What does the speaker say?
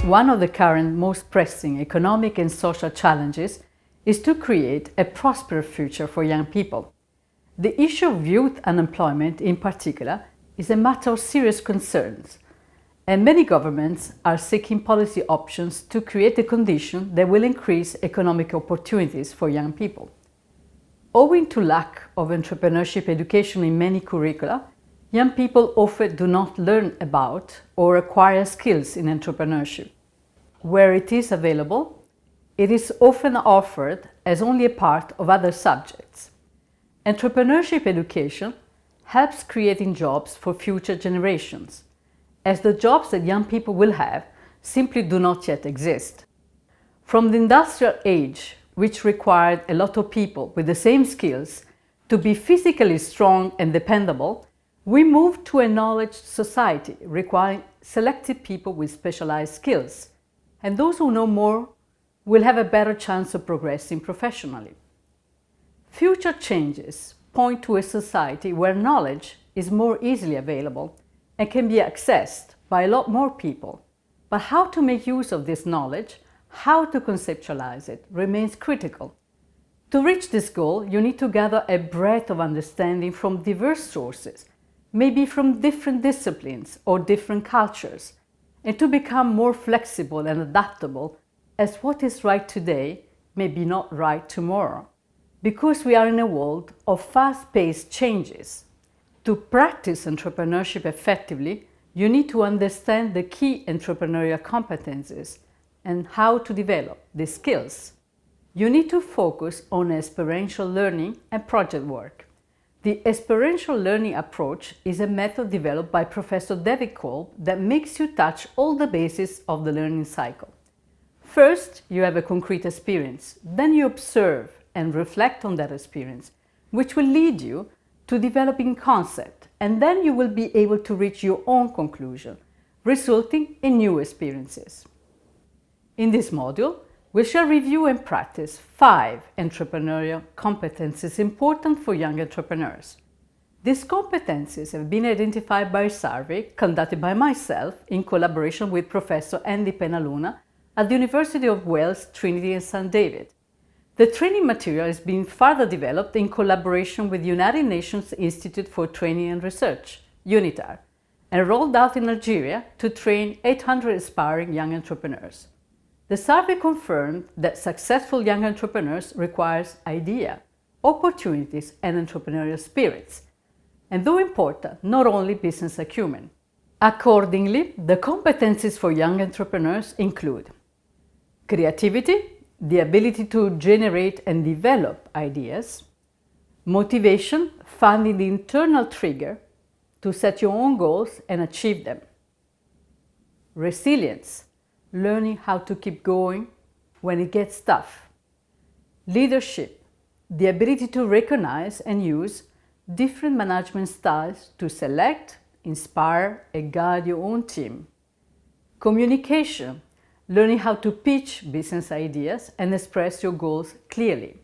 One of the current most pressing economic and social challenges is to create a prosperous future for young people. The issue of youth unemployment in particular is a matter of serious concerns, and many governments are seeking policy options to create a condition that will increase economic opportunities for young people. Owing to lack of entrepreneurship education in many curricula, young people often do not learn about or acquire skills in entrepreneurship. Where it is available, it is often offered as only a part of other subjects. Entrepreneurship education helps creating jobs for future generations, as the jobs that young people will have simply do not yet exist. From the industrial age, which required a lot of people with the same skills to be physically strong and dependable, we moved to a knowledge society requiring selected people with specialized skills, and those who know more will have a better chance of progressing professionally. Future changes point to a society where knowledge is more easily available and can be accessed by a lot more people. But how to make use of this knowledge, how to conceptualize it, remains critical. To reach this goal, you need to gather a breadth of understanding from diverse sources, maybe from different disciplines or different cultures, and to become more flexible and adaptable, as what is right today may be not right tomorrow, because we are in a world of fast-paced changes. To practice entrepreneurship effectively, you need to understand the key entrepreneurial competences and how to develop these skills. You need to focus on experiential learning and project work. The experiential learning approach is a method developed by Professor David Kolb that makes you touch all the bases of the learning cycle. First, you have a concrete experience. Then you observe and reflect on that experience, which will lead you to developing concept, and then you will be able to reach your own conclusion, resulting in new experiences. In this module, we shall review and practice 5 entrepreneurial competencies important for young entrepreneurs. These competencies have been identified by a survey conducted by myself in collaboration with Professor Andy Penaluna at the University of Wales, Trinity and St. David. The training material is being further developed in collaboration with the United Nations Institute for Training and Research, UNITAR, and rolled out in Algeria to train 800 aspiring young entrepreneurs. The survey confirmed that successful young entrepreneurs requires idea, opportunities, and entrepreneurial spirits, and though important, not only business acumen. Accordingly, the competencies for young entrepreneurs include creativity, the ability to generate and develop ideas, motivation, finding the internal trigger to set your own goals and achieve them, resilience, learning how to keep going when it gets tough, leadership, the ability to recognize and use different management styles to select, inspire, and guide your own team, communication, learning how to pitch business ideas and express your goals clearly,